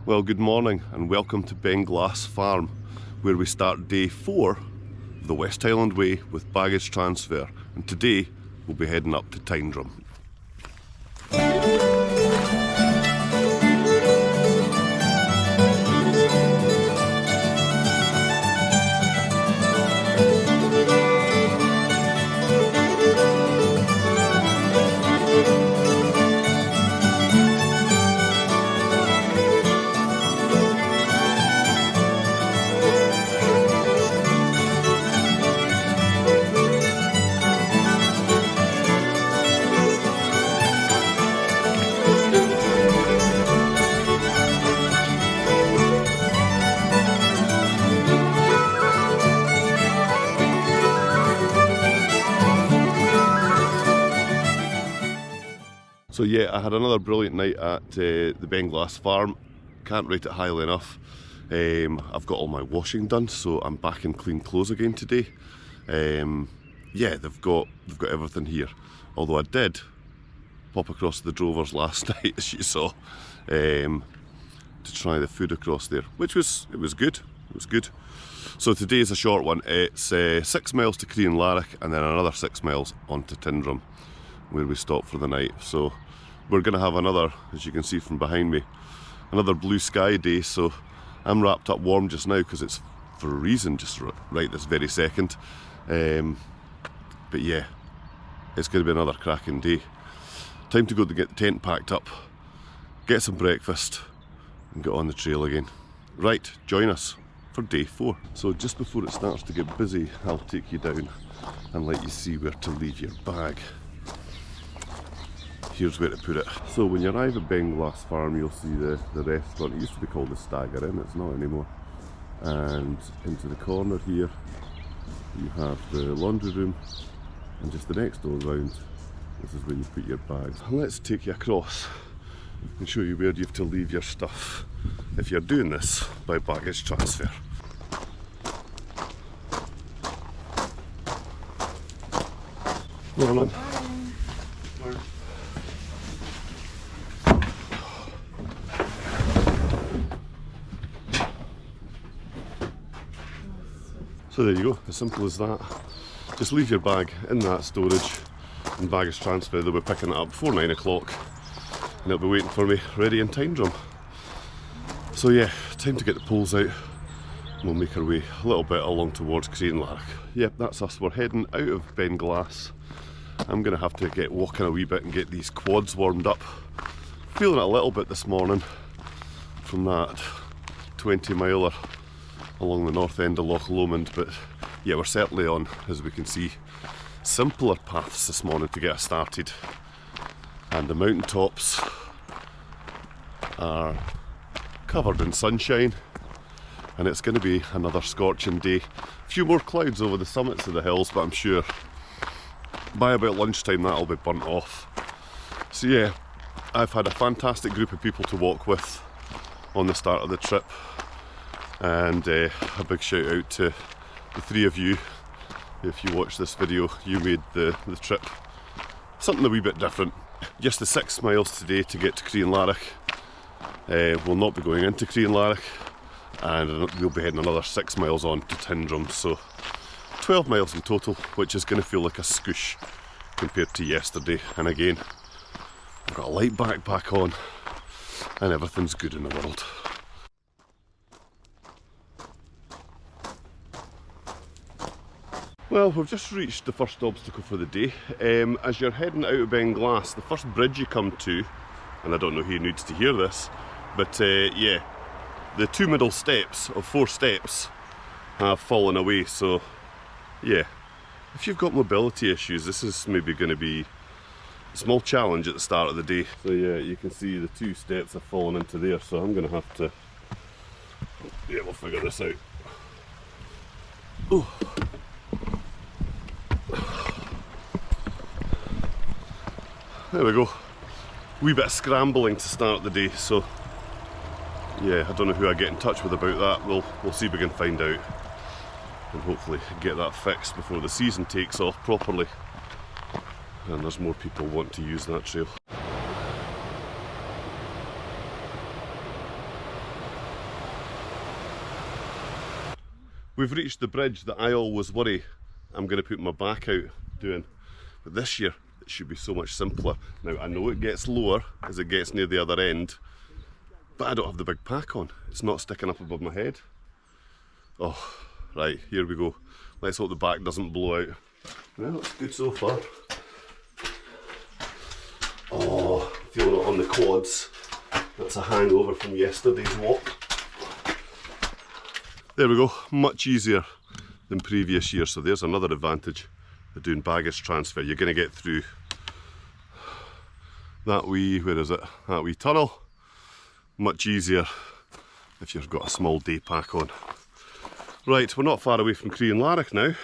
Well, good morning and welcome to Beinglas Farm, where we start day 4 of the West Highland Way with baggage transfer, and today we'll be heading up to Tyndrum. So yeah, I had another brilliant night at the Beinglas Farm. Can't rate it highly enough. I've got all my washing done, so I'm back in clean clothes again today. Yeah, they've got everything here. Although I did pop across the Drovers last night, as you saw, to try the food across there, which was good. It was good. So today is a short one. It's 6 miles to Crianlarich and then another 6 miles on to Tyndrum, where we stop for the night. So we're going to have another, as you can see from behind me, another blue sky day. So I'm wrapped up warm just now because it's for a reason, just right this very second. But yeah, it's going to be another cracking day. Time to go to get the tent packed up, get some breakfast and get on the trail again. Right, join us for day 4. So just before it starts to get busy, I'll take you down and let you see where to leave your bag. Here's where to put it. So when you arrive at Beinglas Farm, you'll see the restaurant. It used to be called the Stagger Inn, it's not anymore. And into the corner here, you have the laundry room, and just the next door round, this is where you put your bags. Let's take you across and show you where you have to leave your stuff if you're doing this by baggage transfer. Morning. So there you go, as simple as that. Just leave your bag in that storage and baggage transfer. They'll be picking it up before 9 o'clock and they'll be waiting for me ready in Tyndrum. So yeah, time to get the poles out. We'll make our way a little bit along towards Crianlarich. Yep, that's us. We're heading out of Beinglas. I'm going to have to get walking a wee bit and get these quads warmed up. Feeling it a little bit this morning from that 20 miler along the north end of Loch Lomond, but yeah, we're certainly on, as we can see, simpler paths this morning to get us started. And the mountain tops are covered in sunshine, and it's going to be another scorching day. A few more clouds over the summits of the hills, but I'm sure by about lunchtime that'll be burnt off. So yeah, I've had a fantastic group of people to walk with on the start of the trip, and a big shout out to the 3 of you. If you watch this video, you made the trip something a wee bit different. Just the 6 miles today to get to Crianlarich. We'll not be going into Crianlarich, and we'll be heading another 6 miles on to Tyndrum. So 12 miles in total, which is going to feel like a scoosh compared to yesterday. And again, I've got a light backpack on and everything's good in the world. Well, we've just reached the first obstacle for the day. As you're heading out of Beinglas, the first bridge you come to, and I don't know who needs to hear this, but yeah, the 2 middle steps of 4 steps have fallen away. So yeah, if you've got mobility issues, this is maybe going to be a small challenge at the start of the day. So yeah, you can see the 2 steps have fallen into there, so I'm going to have to, yeah, we'll figure this out. Oh. There we go. Wee bit of scrambling to start the day, so yeah, I don't know who I get in touch with about that. We'll see if we can find out and hopefully get that fixed before the season takes off properly and there's more people want to use that trail. We've reached the bridge that I always worry I'm going to put my back out doing. But this year, it should be so much simpler. Now, I know it gets lower as it gets near the other end, but I don't have the big pack on. It's not sticking up above my head. Oh, right, here we go. Let's hope the back doesn't blow out. Well, it's good so far. Oh, feeling it on the quads. That's a hangover from yesterday's walk. There we go, much easier than previous years. So there's another advantage of doing baggage transfer. You're going to get through that wee, where is it? That wee tunnel. Much easier if you've got a small day pack on. Right, we're not far away from Crianlarich now.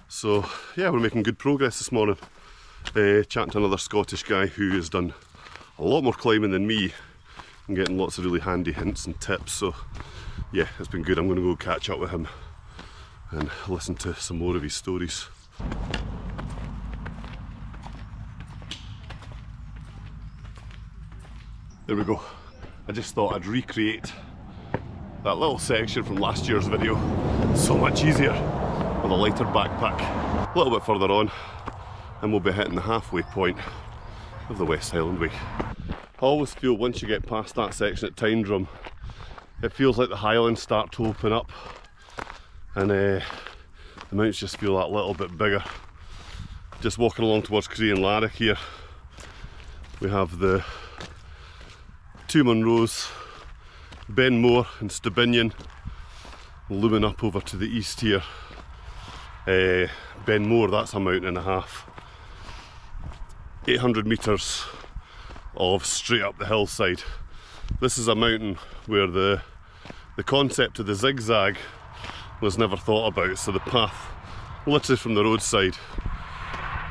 So yeah, we're making good progress this morning. Chatting to another Scottish guy who has done a lot more climbing than me and getting lots of really handy hints and tips. So yeah, it's been good. I'm going to go catch up with him and listen to some more of his stories. There we go. I just thought I'd recreate that little section from last year's video. So much easier with a lighter backpack. A little bit further on and we'll be hitting the halfway point of the West Highland Way. I always feel once you get past that section at Tyndrum, it feels like the highlands start to open up and the mountains just feel that little bit bigger. Just walking along towards Crianlarich here, we have the Two Munros, Benmore and Stibinian looming up over to the east here. Benmore, that's a mountain and a half. 800 metres of straight up the hillside. This is a mountain where the concept of the zigzag was never thought about, so the path literally from the roadside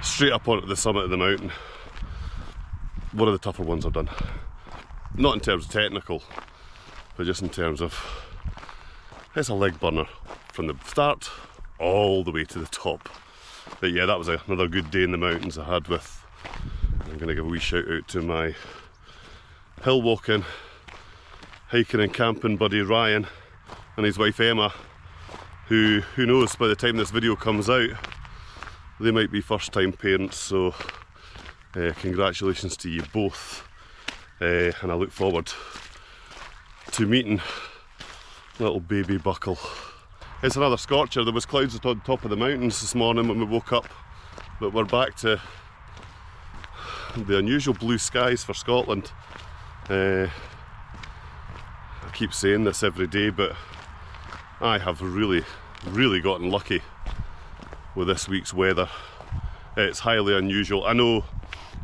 straight up onto the summit of the mountain. One of the tougher ones I've done. Not in terms of technical, but just in terms of, it's a leg burner from the start all the way to the top. But yeah, that was another good day in the mountains I had with, I'm going to give a wee shout out to my hill walking, hiking and camping buddy Ryan and his wife Emma, who knows, by the time this video comes out they might be first time parents, so congratulations to you both, and I look forward to meeting little baby Buckle. It's another scorcher. There was clouds at the top of the mountains this morning when we woke up, but we're back to the unusual blue skies for Scotland. I keep saying this every day, but I have really gotten lucky with this week's weather. It's highly unusual. I know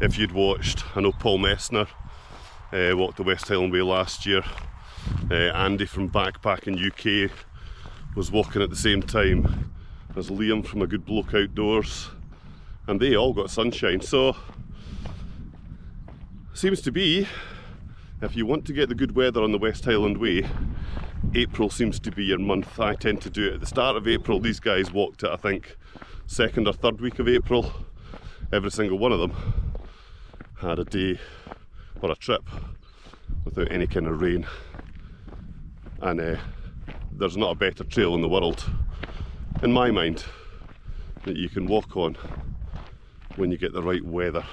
if you'd watched, I know Paul Messner walked the West Highland Way last year. Andy from Backpacking UK was walking at the same time as Liam from A Good Bloke Outdoors, and they all got sunshine. So seems to be, if you want to get the good weather on the West Highland Way, April seems to be your month. I tend to do it at the start of April. These guys walked it, I think, second or third week of April. Every single one of them had a day or a trip without any kind of rain. And there's not a better trail in the world, in my mind, that you can walk on when you get the right weather.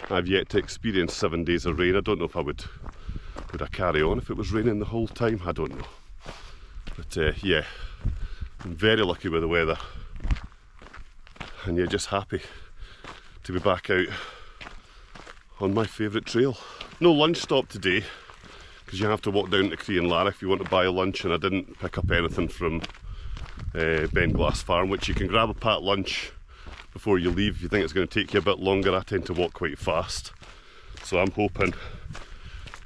I've yet to experience 7 days of rain. I don't know if I would I carry on if it was raining the whole time. I don't know. But yeah, I'm very lucky with the weather, and yeah, just happy to be back out on my favourite trail. No lunch stop today, because you have to walk down to Crianlarich if you want to buy lunch, and I didn't pick up anything from Beinglas Farm, which you can grab a packed lunch before you leave. If you think it's going to take you a bit longer, I tend to walk quite fast, so I'm hoping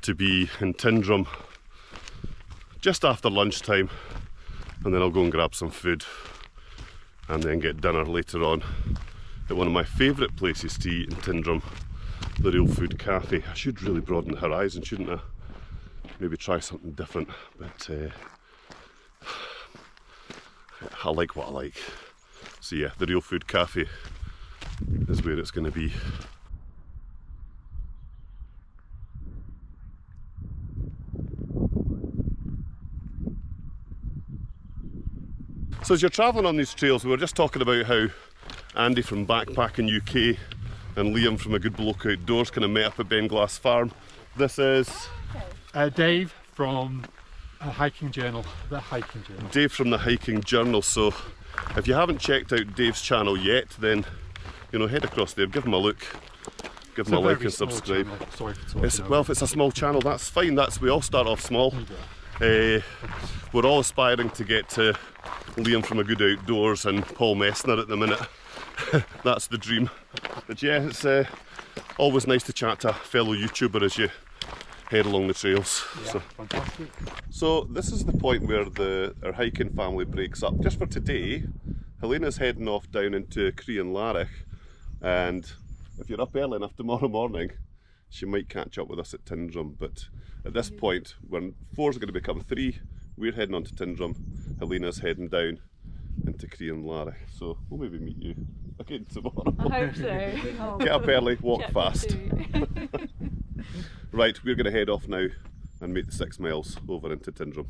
to be in Tyndrum just after lunchtime, and then I'll go and grab some food and then get dinner later on at one of my favourite places to eat in Tyndrum, the Real Food Cafe. I should really broaden the horizon, shouldn't I? Maybe try something different, but I like what I like. So yeah, the Real Food Cafe is where it's going to be. So as you're travelling on these trails, we were just talking about how Andy from Backpacking UK and Liam from A Good Bloke Outdoors kind of met up at Beinglas Farm. This is Dave from Hiking Journal, the Hiking Journal. Dave from the Hiking Journal. So if you haven't checked out Dave's channel yet, then you know, head across there, give him a look, give him a like and subscribe. Sorry for talking Well, if it's a small channel, that's fine. We all start off small. We're all aspiring to get to Liam from A Good Outdoors and Paul Messner at the minute. That's the dream. But yeah, it's always nice to chat to a fellow YouTuber as you head along the trails. Yeah, fantastic. So this is the point where our hiking family breaks up. Just for today, Helena's heading off down into Crianlarich, and if you're up early enough tomorrow morning, she might catch up with us at Tyndrum. But at this point, when 4's going to become 3, we're heading on to Tyndrum, Helena's heading down into Crianlarich. So we'll maybe meet you again tomorrow. I hope so. Get up early, walk Check fast. Right, we're going to head off now and make the 6 miles over into Tyndrum.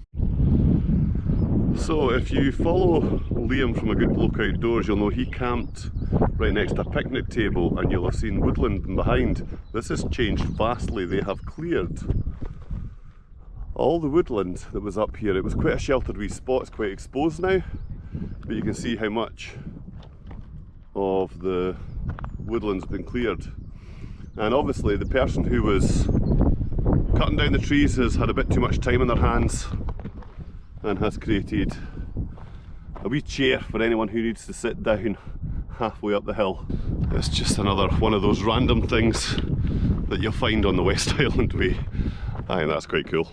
So if you follow Liam from A Good Bloke Outdoors, you'll know he camped right next to a picnic table, and you'll have seen woodland behind. This has changed vastly. They have cleared all the woodland that was up here. It was quite a sheltered wee spot, it's quite exposed now, but you can see how much of the woodland's been cleared. And obviously the person who was cutting down the trees has had a bit too much time on their hands and has created a wee chair for anyone who needs to sit down halfway up the hill. It's just another one of those random things that you'll find on the West Highland Way. I think that's quite cool.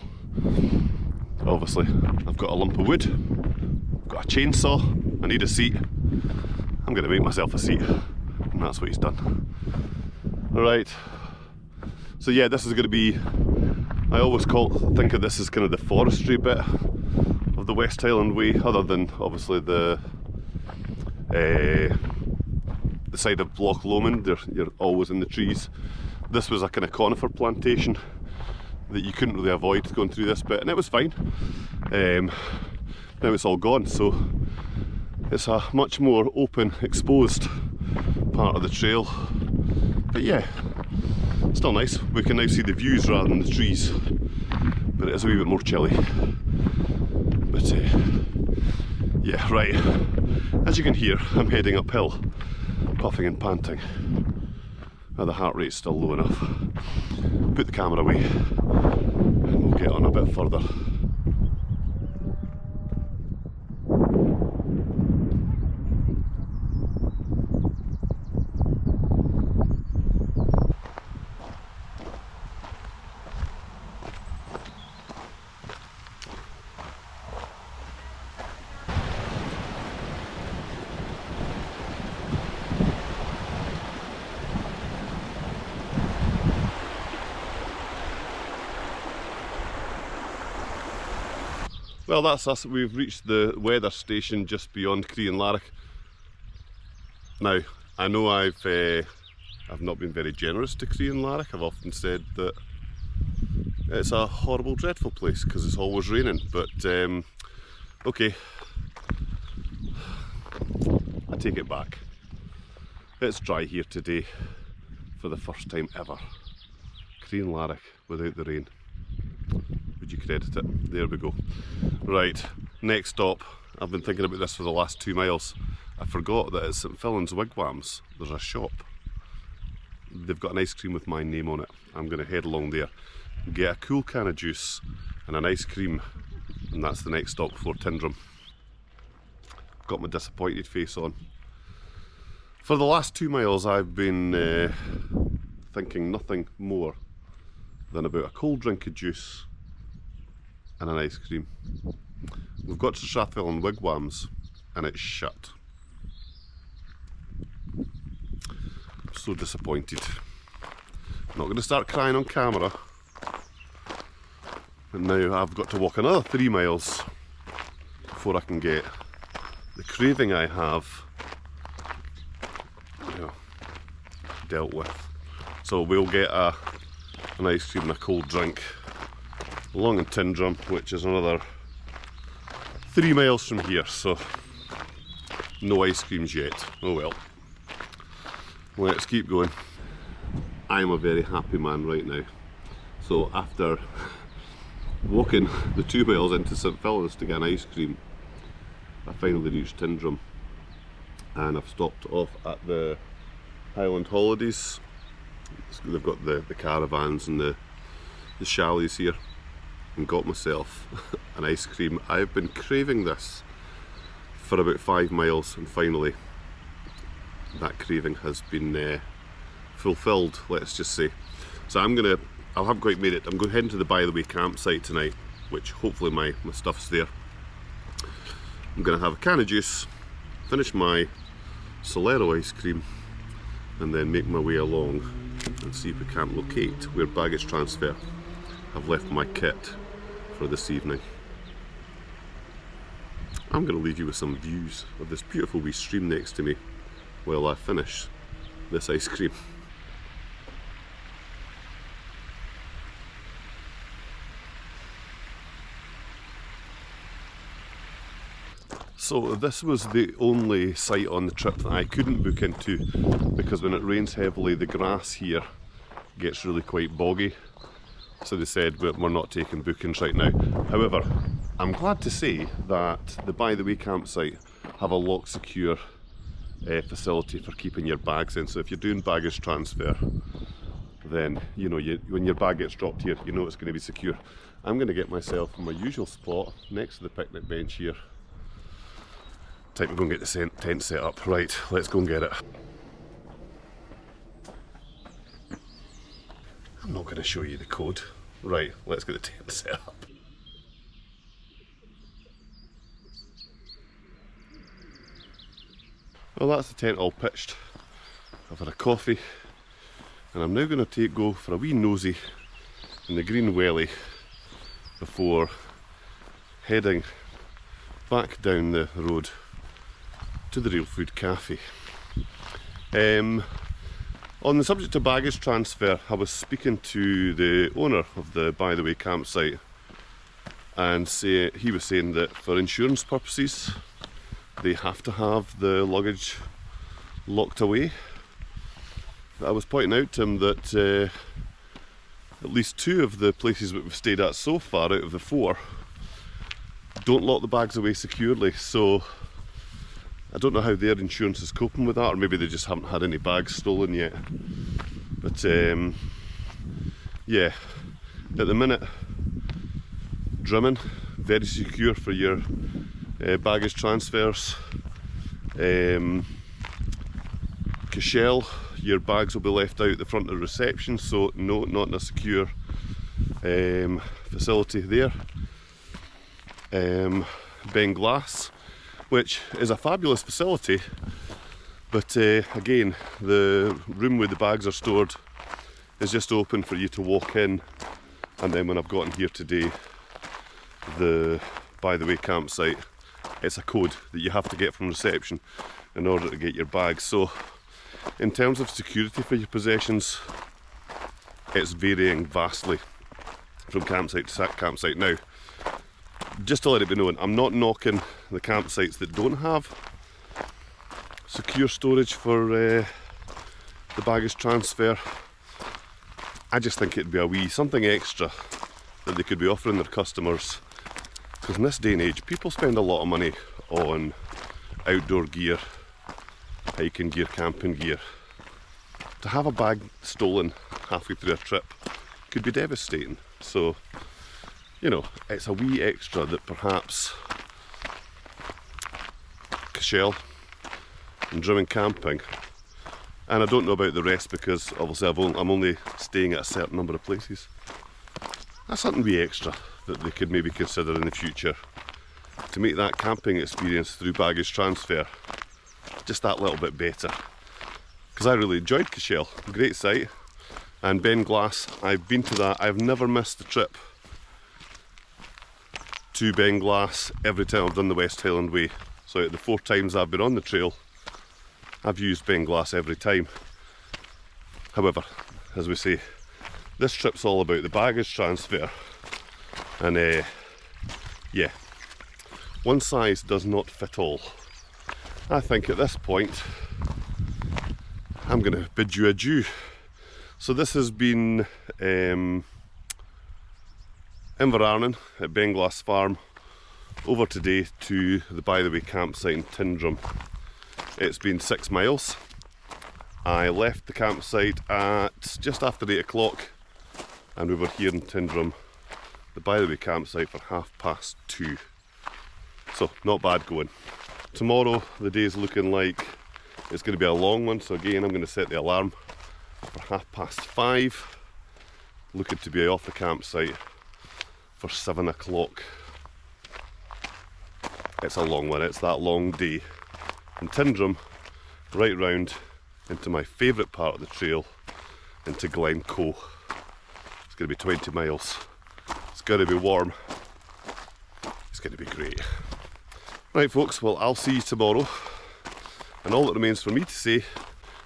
Obviously I've got a lump of wood, I've got a chainsaw, I need a seat. I'm going to make myself a seat, and that's what he's done. Alright, so yeah, this is going to be, I always think of this as kind of the forestry bit of the West Highland Way, other than obviously the side of Loch Lomond. You're always in the trees. This was a kind of conifer plantation that you couldn't really avoid going through this bit, and it was fine. Now it's all gone, so it's a much more open, exposed part of the trail. But yeah, still nice. We can now see the views rather than the trees, but it is a wee bit more chilly. But yeah, right, as you can hear, I'm heading uphill, puffing and panting. Now the heart rate's still low enough. Put the camera away and we'll get on a bit further. Well, that's us. We've reached the weather station just beyond Crianlarich. Now, I know I've not been very generous to Crianlarich. I've often said that it's a horrible, dreadful place because it's always raining. But okay, I take it back. It's dry here today for the first time ever. Crianlarich without the rain. Would you credit it? There we go. Right, next stop. I've been thinking about this for the last 2 miles. I forgot that at St Fillan's Wigwams there's a shop. They've got an ice cream with my name on it. I'm going to head along there, get a cool can of juice and an ice cream, and that's the next stop before Tyndrum. Got my disappointed face on. For the last 2 miles I've been thinking nothing more than about a cold drink of juice and an ice cream. We've got to Strathfillan Wigwams and it's shut. I'm so disappointed. I'm not going to start crying on camera. And now I've got to walk another 3 miles before I can get the craving I have, you know, dealt with. So we'll get an ice cream and a cold drink along in Tyndrum, which is another 3 miles from here. So No ice creams yet. Oh well. Let's keep going. I am a very happy man right now. So after walking the 2 miles into St Philip's to get an ice cream, I finally reached Tyndrum, and I've stopped off at the Highland Holidays. They've got the caravans and the chalets here, and got myself an ice cream. I've been craving this for about 5 miles, and finally that craving has been fulfilled, let's just say. So I haven't quite made it. I'm going heading to the By the Way campsite tonight, which hopefully my stuff's there. I'm going to have a can of juice, finish my Solero ice cream, and then make my way along and see if we can't locate where Baggage Transfer have left my kit for this evening. I'm going to leave you with some views of this beautiful wee stream next to me while I finish this ice cream. So this was the only site on the trip that I couldn't book into, because when it rains heavily the grass here gets really quite boggy. So they said we're not taking bookings right now. However, I'm glad to say that the By the Way campsite have a lock secure facility for keeping your bags in. So if you're doing baggage transfer, then you know when your bag gets dropped here, you know it's going to be secure. I'm going to get myself my usual spot next to the picnic bench here. Time to go and get the tent set up. Right, let's go and get it. I'm not going to show you the code. Right, let's get the tent set up. Well, that's the tent all pitched. I've had a coffee, and I'm now going to go for a wee nosy in the green welly before heading back down the road to the Real Food Cafe. On the subject of baggage transfer, I was speaking to the owner of the By the Way campsite, and he was saying that for insurance purposes they have to have the luggage locked away. I was pointing out to him that at least 2 of the places that we've stayed at so far out of the 4 don't lock the bags away securely, so I don't know how their insurance is coping with that, or maybe they just haven't had any bags stolen yet. But yeah, at the minute, Drimmen, very secure for your baggage transfers. Cashel, your bags will be left out the front of the reception, so no, not in a secure facility there. Beinglas, which is a fabulous facility, but again, the room where the bags are stored is just open for you to walk in, and then when I've gotten here today, the By the Way campsite, it's a code that you have to get from reception in order to get your bags. So in terms of security for your possessions, it's varying vastly from campsite to campsite. Now, just to let it be known, I'm not knocking the campsites that don't have secure storage for the baggage transfer. I just think it'd be something extra that they could be offering their customers, because in this day and age people spend a lot of money on outdoor gear, hiking gear, camping gear. To have a bag stolen halfway through a trip could be devastating. So, you know, it's a wee extra that perhaps Cashel and Drimmen Camping, and I don't know about the rest because obviously I'm only staying at a certain number of places. That's something wee extra that they could maybe consider in the future to make that camping experience through baggage transfer just that little bit better. Because I really enjoyed Cashel, great site, and Beinglas, I've been to that. I've never missed the trip to Beinglas every time I've done the West Highland Way. So the 4 times I've been on the trail, I've used Beinglas every time. However, as we say, this trip's all about the baggage transfer, and yeah, one size does not fit all. I think at this point I'm going to bid you adieu. So this has been Inverarnan at Beinglas Farm, over today to the By the Way campsite in Tyndrum. It's been 6 miles. I left the campsite at just after 8 o'clock and we were here in Tyndrum, the By the Way campsite, for 2:30. So not bad going. Tomorrow the day's looking like it's going to be a long one, so again I'm going to set the alarm for 5:30. Looking to be off the campsite for 7 o'clock. It's a long one, it's that long day in Tyndrum, right round into my favourite part of the trail, into Glencoe. It's going to be 20 miles. It's going to be warm. It's going to be great. Right folks, well I'll see you tomorrow, and all that remains for me to say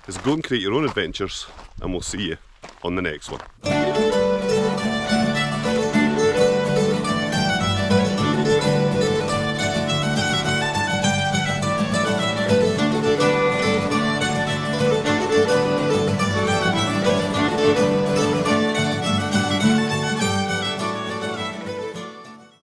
is go and create your own adventures, and we'll see you on the next one.